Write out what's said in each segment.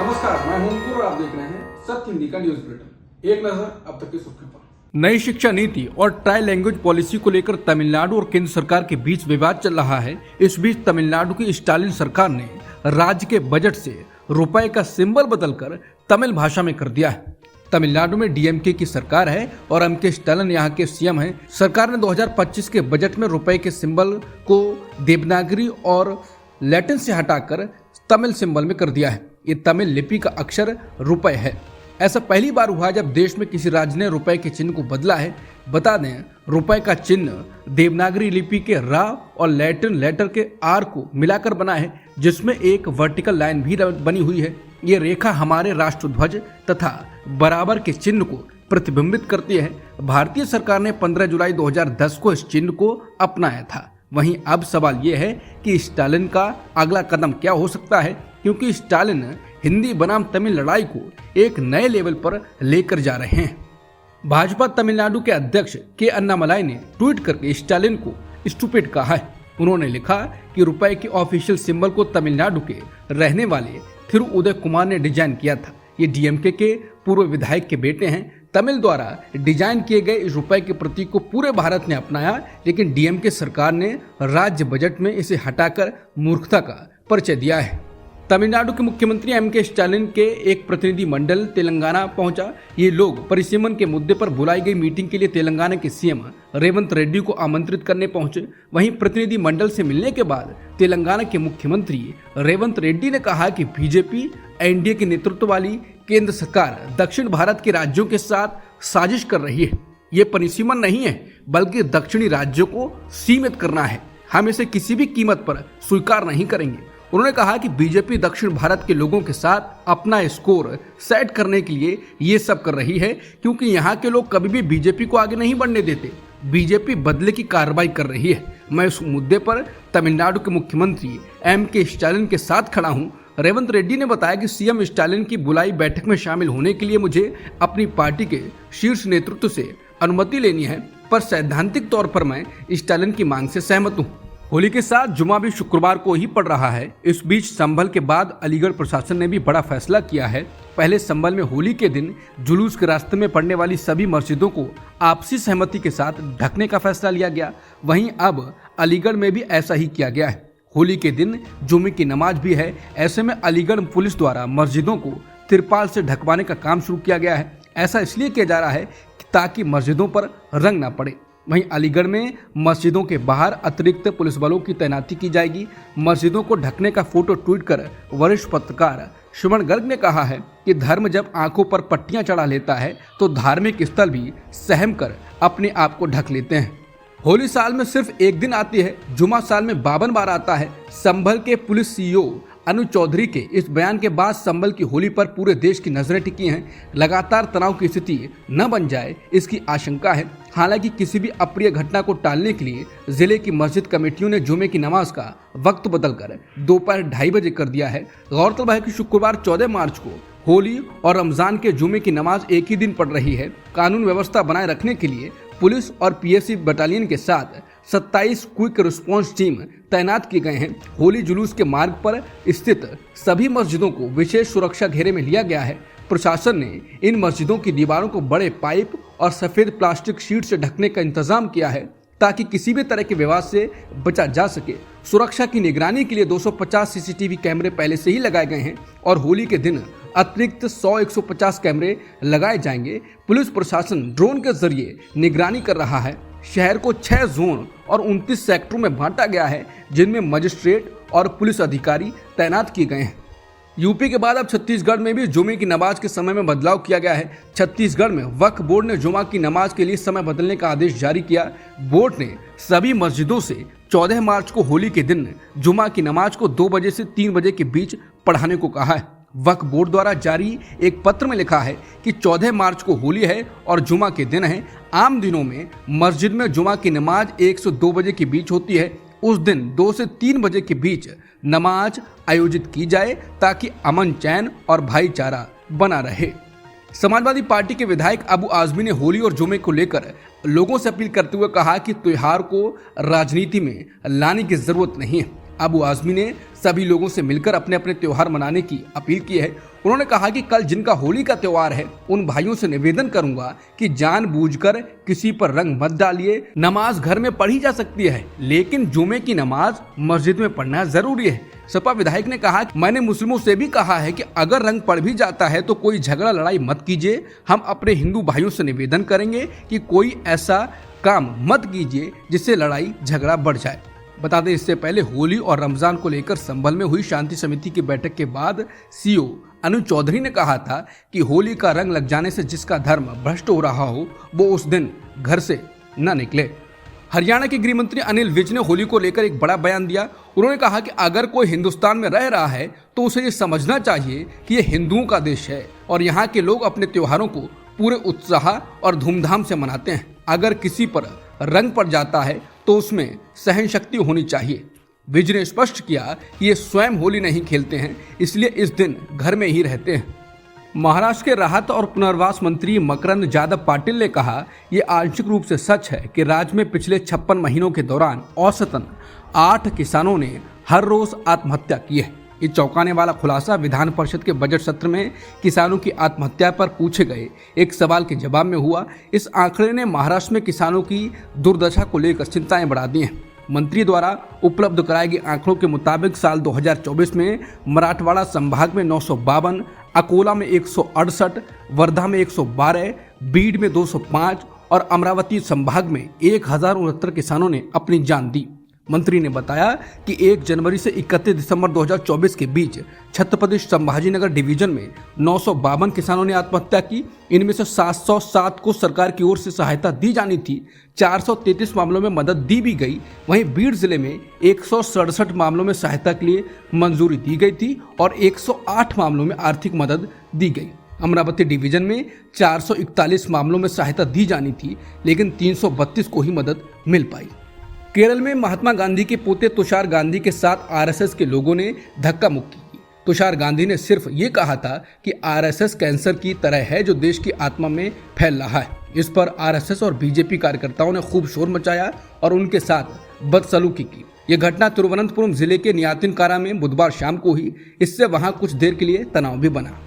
नमस्कार, मैं हूं अंकुर और आप देख रहे हैं सत्य हिंदी का न्यूज बुलेटिन। एक नजर अब तक की सुर्खियों पर। नई शिक्षा नीति और ट्राई लैंग्वेज पॉलिसी को लेकर तमिलनाडु और केंद्र सरकार के बीच विवाद चल रहा है। इस बीच तमिलनाडु की स्टालिन सरकार ने राज्य के बजट से रुपए का सिंबल बदलकर तमिल भाषा में कर दिया है। तमिलनाडु में डीएमके की सरकार है और एमके स्टालिन यहाँ के सीएम हैं। सरकार ने 2025 के बजट में रुपए के सिंबल को देवनागरी और लैटिन से हटाकर तमिल सिंबल में कर दिया है। ये तमिल लिपि का अक्षर रुपए है। ऐसा पहली बार हुआ जब देश में किसी राज्य ने रुपए के चिन्ह को बदला है। बता दें, रुपए का चिन्ह देवनागरी लिपि के रा और लैटिन लेटर के आर को मिलाकर बना है, जिसमें एक वर्टिकल लाइन भी बनी हुई है। ये रेखा हमारे राष्ट्रध्वज तथा बराबर के चिन्ह को प्रतिबिंबित करती है। भारतीय सरकार ने 15 जुलाई 2010 को इस चिन्ह को अपनाया था। वहीं अब सवाल ये है कि स्टालिन का अगला कदम क्या हो सकता है, क्योंकि स्टालिन हिंदी बनाम तमिल लड़ाई को एक नए लेवल पर लेकर जा रहे हैं। भाजपा तमिलनाडु के अध्यक्ष के अन्नामलाई ने ट्वीट करके स्टालिन को स्टूपिड कहा है। उन्होंने लिखा कि रुपए के ऑफिशियल सिंबल को तमिलनाडु के रहने वाले थिरुउदय कुमार ने डिजाइन किया था। ये डीएमके के पूर्व विधायक के बेटे हैं। तमिल द्वारा डिजाइन किए गए इस रुपए के प्रतीक को पूरे भारत ने अपनाया, लेकिन डीएमके सरकार ने राज्य बजट में इसे हटाकर मूर्खता का परिचय दिया है। तमिलनाडु के मुख्यमंत्री एमके स्टालिन के एक प्रतिनिधि मंडल तेलंगाना पहुंचा। ये लोग परिसीमन के मुद्दे पर बुलाई गई मीटिंग के लिए तेलंगाना के सीएम रेवंत रेड्डी को आमंत्रित करने पहुंचे। वहीं प्रतिनिधि मंडल से मिलने के बाद तेलंगाना के मुख्यमंत्री रेवंत रेड्डी ने कहा कि बीजेपी एनडीए के नेतृत्व वाली केंद्र सरकार दक्षिण भारत के राज्यों के साथ साजिश कर रही है। ये परिसीमन नहीं है, बल्कि दक्षिणी राज्यों को सीमित करना है। हम इसे किसी भी कीमत पर स्वीकार नहीं करेंगे। उन्होंने कहा कि बीजेपी दक्षिण भारत के लोगों के साथ अपना स्कोर सेट करने के लिए ये सब कर रही है, क्योंकि यहाँ के लोग कभी भी बीजेपी को आगे नहीं बढ़ने देते। बीजेपी बदले की कार्रवाई कर रही है। मैं इस मुद्दे पर तमिलनाडु के मुख्यमंत्री एमके स्टालिन के साथ खड़ा हूँ। रेवंत रेड्डी ने बताया कि सीएम स्टालिन की बुलाई बैठक में शामिल होने के लिए मुझे अपनी पार्टी के शीर्ष नेतृत्व से अनुमति लेनी है, पर सैद्धांतिक तौर पर मैं स्टालिन की मांग से सहमत हूँ। होली के साथ जुमा भी शुक्रवार को ही पड़ रहा है। इस बीच संभल के बाद अलीगढ़ प्रशासन ने भी बड़ा फैसला किया है। पहले संभल में होली के दिन जुलूस के रास्ते में पड़ने वाली सभी मस्जिदों को आपसी सहमति के साथ ढकने का फैसला लिया गया। वहीं अब अलीगढ़ में भी ऐसा ही किया गया है। होली के दिन जुमे की नमाज भी है। ऐसे में अलीगढ़ पुलिस द्वारा मस्जिदों को तिरपाल से ढकवाने का काम शुरू किया गया है। ऐसा इसलिए किया जा रहा है ताकि मस्जिदों पर रंग न पड़े। वहीं अलीगढ़ में मस्जिदों के बाहर अतिरिक्त पुलिस बलों की तैनाती की जाएगी। मस्जिदों को ढकने का फोटो ट्वीट कर वरिष्ठ पत्रकार सुमन गर्ग ने कहा है कि धर्म जब आंखों पर पट्टियां चढ़ा लेता है तो धार्मिक स्थल भी सहम कर अपने आप को ढक लेते हैं। होली साल में सिर्फ एक दिन आती है, जुमा साल में 52 बार आता है। संभल के पुलिस सीईओ अनु चौधरी के इस बयान के बाद संभल की होली पर पूरे देश की नजरें टिकी हैं। लगातार तनाव की स्थिति न बन जाए, इसकी आशंका है। हालांकि किसी भी अप्रिय घटना को टालने के लिए जिले की मस्जिद कमेटियों ने जुमे की नमाज का वक्त बदलकर दोपहर 2:30 बजे कर दिया है। गौरतलब है कि शुक्रवार 14 मार्च को होली और रमजान के जुमे की नमाज एक ही दिन पड़ रही है। कानून व्यवस्था बनाए रखने के लिए पुलिस और पीएससी बटालियन के साथ 27 क्विक रिस्पांस टीम तैनात किए गए हैं। होली जुलूस के मार्ग पर स्थित सभी मस्जिदों को विशेष सुरक्षा घेरे में लिया गया है। प्रशासन ने इन मस्जिदों की दीवारों को बड़े पाइप और सफेद प्लास्टिक शीट से ढकने का इंतजाम किया है, ताकि किसी भी तरह के विवाद से बचा जा सके। सुरक्षा की निगरानी के लिए 250 सीसीटीवी कैमरे पहले से ही लगाए गए हैं और होली के दिन अतिरिक्त 100-150 कैमरे लगाए जाएंगे। पुलिस प्रशासन ड्रोन के जरिए निगरानी कर रहा है। शहर को 6 जोन और 29 सेक्टरों में बांटा गया है, जिनमें मजिस्ट्रेट और पुलिस अधिकारी तैनात किए गए हैं। यूपी के बाद अब छत्तीसगढ़ में भी जुमे की नमाज के समय में बदलाव किया गया है। छत्तीसगढ़ में वक्फ बोर्ड ने जुमा की नमाज के लिए समय बदलने का आदेश जारी किया। बोर्ड ने सभी मस्जिदों से 14 मार्च को होली के दिन जुमा की नमाज को 2 बजे से 3 बजे के बीच पढ़ाने को कहा है। वक्फ बोर्ड द्वारा जारी एक पत्र में लिखा है कि 14 मार्च को होली है और जुमा के दिन है। आम दिनों में मस्जिद में जुमा की नमाज 1 से 2 बजे के बीच होती है। उस दिन 2 से 3 बजे के बीच नमाज आयोजित की जाए, ताकि अमन चैन और भाईचारा बना रहे। समाजवादी पार्टी के विधायक अबू आजमी ने होली और जुमे को लेकर लोगों से अपील करते हुए कहा कि त्योहार को राजनीति में लाने की जरूरत नहीं है। अबू आजमी ने सभी लोगों से मिलकर अपने अपने त्योहार मनाने की अपील की है। उन्होंने कहा कि कल जिनका होली का त्योहार है उन भाइयों से निवेदन करूंगा कि जानबूझकर किसी पर रंग मत डालिए। नमाज घर में पढ़ी जा सकती है, लेकिन जुमे की नमाज मस्जिद में पढ़ना जरूरी है। सपा विधायक ने कहा कि मैंने मुस्लिमों से भी कहा है कि अगर रंग पड़ भी जाता है तो कोई झगड़ा लड़ाई मत कीजिए। हम अपने हिंदू भाइयों से निवेदन करेंगे कि कोई ऐसा काम मत कीजिए जिससे लड़ाई झगड़ा बढ़ जाए। बता दें, इससे पहले होली और रमजान को लेकर संभल में हुई शांति समिति की बैठक के बाद सीओ अनुज चौधरी ने कहा था कि होली का रंग लग जाने से जिसका धर्म भ्रष्ट हो रहा हो वो उस दिन घर से न निकले। हरियाणा के गृह मंत्री अनिल विज ने होली को लेकर एक बड़ा बयान दिया। उन्होंने कहा कि अगर कोई हिंदुस्तान में रह रहा है तो उसे ये समझना चाहिए कि ये हिंदुओं का देश है और यहाँ के लोग अपने त्योहारों को पूरे उत्साह और धूमधाम से मनाते हैं। अगर किसी पर रंग पड़ जाता है तो उसमें सहन शक्ति होनी चाहिए। विज ने स्पष्ट किया कि ये स्वयं होली नहीं खेलते हैं, इसलिए इस दिन घर में ही रहते हैं। महाराष्ट्र के राहत और पुनर्वास मंत्री मकरंद जादव पाटिल ने कहा, ये आंशिक रूप से सच है कि राज्य में पिछले 56 महीनों के दौरान औसतन 8 किसानों ने हर रोज आत्महत्या की है। ये चौंकाने वाला खुलासा विधान परिषद के बजट सत्र में किसानों की आत्महत्या पर पूछे गए एक सवाल के जवाब में हुआ। इस आंकड़े ने महाराष्ट्र में किसानों की दुर्दशा को लेकर चिंताएं बढ़ा दी हैं। मंत्री द्वारा उपलब्ध कराए गए आंकड़ों के मुताबिक साल 2024 में मराठवाड़ा संभाग में 952, अकोला में 168, वर्धा में 112, बीड में 205 और अमरावती संभाग में 1069 किसानों ने अपनी जान दी। मंत्री ने बताया कि 1 जनवरी से 31 दिसंबर 2024 के बीच छत्रपति संभाजीनगर डिवीजन में 952 किसानों ने आत्महत्या की। इनमें से 707 को सरकार की ओर से सहायता दी जानी थी। 433 मामलों में मदद दी भी गई। वहीं बीड जिले में 167 मामलों में सहायता के लिए मंजूरी दी गई थी और 108 मामलों में आर्थिक मदद दी गई। अमरावती डिवीजन में 441 मामलों में सहायता दी जानी थी, लेकिन 332 को ही मदद मिल पाई। केरल में महात्मा गांधी के पोते तुषार गांधी के साथ आरएसएस के लोगों ने धक्का मुक्की की। तुषार गांधी ने सिर्फ ये कहा था कि आरएसएस कैंसर की तरह है जो देश की आत्मा में फैल रहा है। इस पर आरएसएस और बीजेपी कार्यकर्ताओं ने खूब शोर मचाया और उनके साथ बदसलूकी की। यह घटना तिरुवनंतपुरम जिले के नियातिनकारा में बुधवार शाम को हुई। इससे वहां कुछ देर के लिए तनाव भी बना।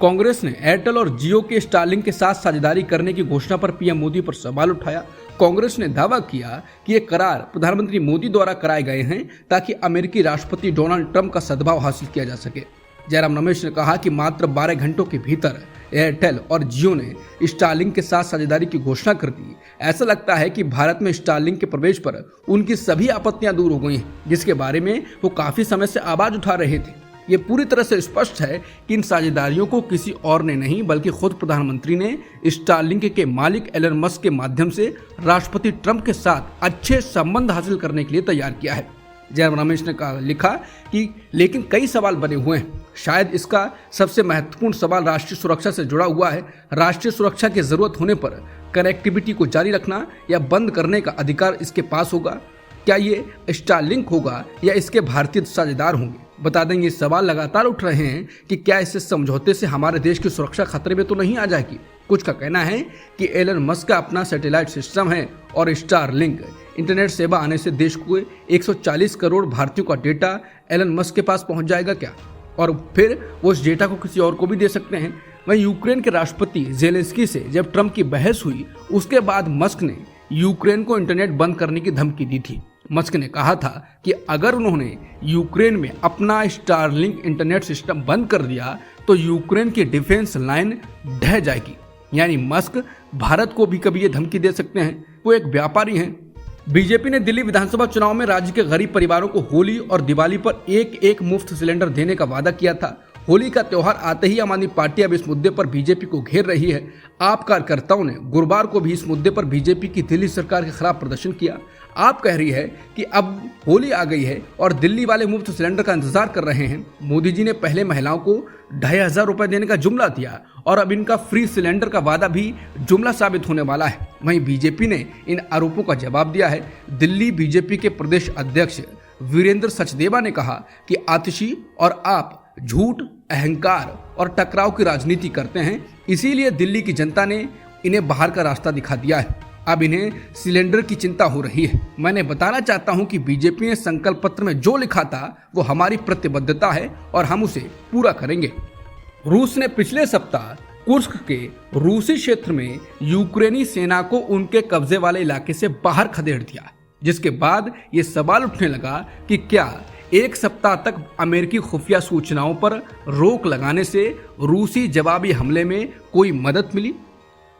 कांग्रेस ने एयरटेल और जियो के स्टारलिंक के साथ साझेदारी करने की घोषणा पर पीएम मोदी पर सवाल उठाया। कांग्रेस ने दावा किया कि ये करार प्रधानमंत्री मोदी द्वारा कराए गए हैं ताकि अमेरिकी राष्ट्रपति डोनाल्ड ट्रंप का सद्भाव हासिल किया जा सके। जयराम रमेश ने कहा कि मात्र 12 घंटों के भीतर एयरटेल और जियो ने स्टारलिंक के साथ साझेदारी की घोषणा कर दी। ऐसा लगता है कि भारत में स्टारलिंक के प्रवेश पर उनकी सभी आपत्तियां दूर हो गई हैं, जिसके बारे में वो काफी समय से आवाज उठा रहे थे। ये पूरी तरह से स्पष्ट है कि इन साझेदारियों को किसी और ने नहीं बल्कि खुद प्रधानमंत्री ने स्टारलिंक के मालिक एलन मस्क के माध्यम से राष्ट्रपति ट्रंप के साथ अच्छे संबंध हासिल करने के लिए तैयार किया है। जयराम रमेश ने लिखा कि लेकिन कई सवाल बने हुए हैं। शायद इसका सबसे महत्वपूर्ण सवाल राष्ट्रीय सुरक्षा से जुड़ा हुआ है। राष्ट्रीय सुरक्षा की जरूरत होने पर कनेक्टिविटी को जारी रखना या बंद करने का अधिकार इसके पास होगा। क्या ये स्टारलिंक होगा या इसके भारतीय साझेदार होंगे? बता दें, ये सवाल लगातार उठ रहे हैं कि क्या इस समझौते से हमारे देश की सुरक्षा खतरे में तो नहीं आ जाएगी। कुछ का कहना है कि एलन मस्क का अपना सैटेलाइट सिस्टम है और स्टारलिंक इंटरनेट सेवा आने से देश को 140 करोड़ भारतीयों का डेटा एलन मस्क के पास पहुंच जाएगा क्या, और फिर वो उस डेटा को किसी और को भी दे सकते हैं। वहीं यूक्रेन के राष्ट्रपति जेलेंस्की से जब ट्रंप की बहस हुई उसके बाद मस्क ने यूक्रेन को इंटरनेट बंद करने की धमकी दी थी। मस्क ने कहा था कि अगर उन्होंने यूक्रेन में अपना स्टारलिंक इंटरनेट सिस्टम बंद कर दिया तो यूक्रेन की डिफेंस लाइन ढह जाएगी। यानी मस्क भारत को भी कभी ये धमकी दे सकते हैं। वो एक व्यापारी हैं। बीजेपी ने दिल्ली विधानसभा चुनाव में राज्य के गरीब परिवारों को होली और दिवाली पर एक मुफ्त सिलेंडर देने का वादा किया था। होली का त्योहार आते ही आम आदमी पार्टी अब इस मुद्दे पर बीजेपी को घेर रही है। आप कार्यकर्ताओं ने गुरुवार को भी इस मुद्दे पर बीजेपी की दिल्ली सरकार के खिलाफ प्रदर्शन किया। आप कह रही है कि अब होली आ गई है और दिल्ली वाले मुफ्त सिलेंडर का इंतजार कर रहे हैं। मोदी जी ने पहले महिलाओं को 2500 रुपए देने का जुमला दिया और अब इनका फ्री सिलेंडर का वादा भी जुमला साबित होने वाला है। वहीं बीजेपी ने इन आरोपों का जवाब दिया है। दिल्ली बीजेपी के प्रदेश अध्यक्ष वीरेंद्र सचदेवा ने कहा कि आतिशी और आप झूठ, अहंकार और टकराव की राजनीति करते हैं, इसीलिए दिल्ली की जनता ने इन्हें बाहर का रास्ता दिखा दिया है। अब इन्हें सिलेंडर की चिंता हो रही है। मैंने बताना चाहता हूं कि बीजेपी ने संकल्प पत्र में जो लिखा था वो हमारी प्रतिबद्धता है और हम उसे पूरा करेंगे। रूस ने पिछले सप्ताह कुर्स्क के रूसी क्षेत्र में यूक्रेनी सेना को उनके कब्जे वाले इलाके से बाहर खदेड़ दिया, जिसके बाद ये सवाल उठने लगा कि क्या एक सप्ताह तक अमेरिकी खुफिया सूचनाओं पर रोक लगाने से रूसी जवाबी हमले में कोई मदद मिली।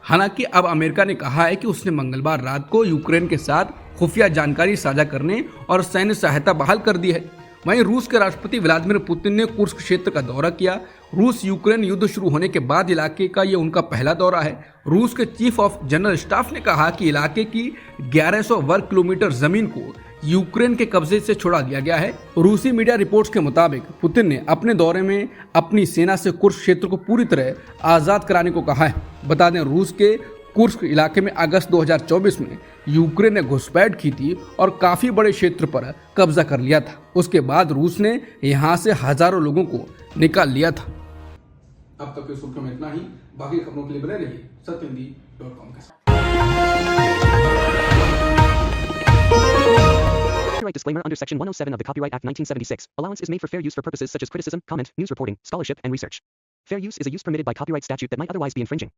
हालांकि अब अमेरिका ने कहा है कि उसने मंगलवार रात को यूक्रेन के साथ खुफिया जानकारी साझा करने और सैन्य सहायता बहाल कर दी है। वहीं रूस के राष्ट्रपति व्लादिमीर पुतिन ने कुर्स्क क्षेत्र का दौरा किया। रूस यूक्रेन युद्ध शुरू होने के बाद इलाके का ये उनका पहला दौरा है। रूस के चीफ ऑफ जनरल स्टाफ ने कहा कि इलाके की 1100 वर्ग किलोमीटर जमीन को यूक्रेन के कब्जे से छुड़ा दिया गया है। रूसी मीडिया रिपोर्ट्स के मुताबिक पुतिन ने अपने दौरे में अपनी सेना से कुर्स्क क्षेत्र को पूरी तरह आज़ाद कराने को कहा है। बता दें, रूस के कुर्स्क इलाके में अगस्त 2024 में यूक्रेन ने घुसपैठ की थी और काफ़ी बड़े क्षेत्र पर कब्जा कर लिया था। उसके बाद रूस ने यहाँ से हजारों लोगों को निकाल लिया था। अब तक की सुर्खियों में इतना ही। बाकी खबरों के लिए बने रहिए सत्यहिंदी.com के साथ। Copyright disclaimer under Section 107 of the Copyright Act 1976. Allowance is made for fair use for purposes such as criticism, comment, news reporting, scholarship, and research. Fair use is a use permitted by copyright statute that might otherwise be infringing.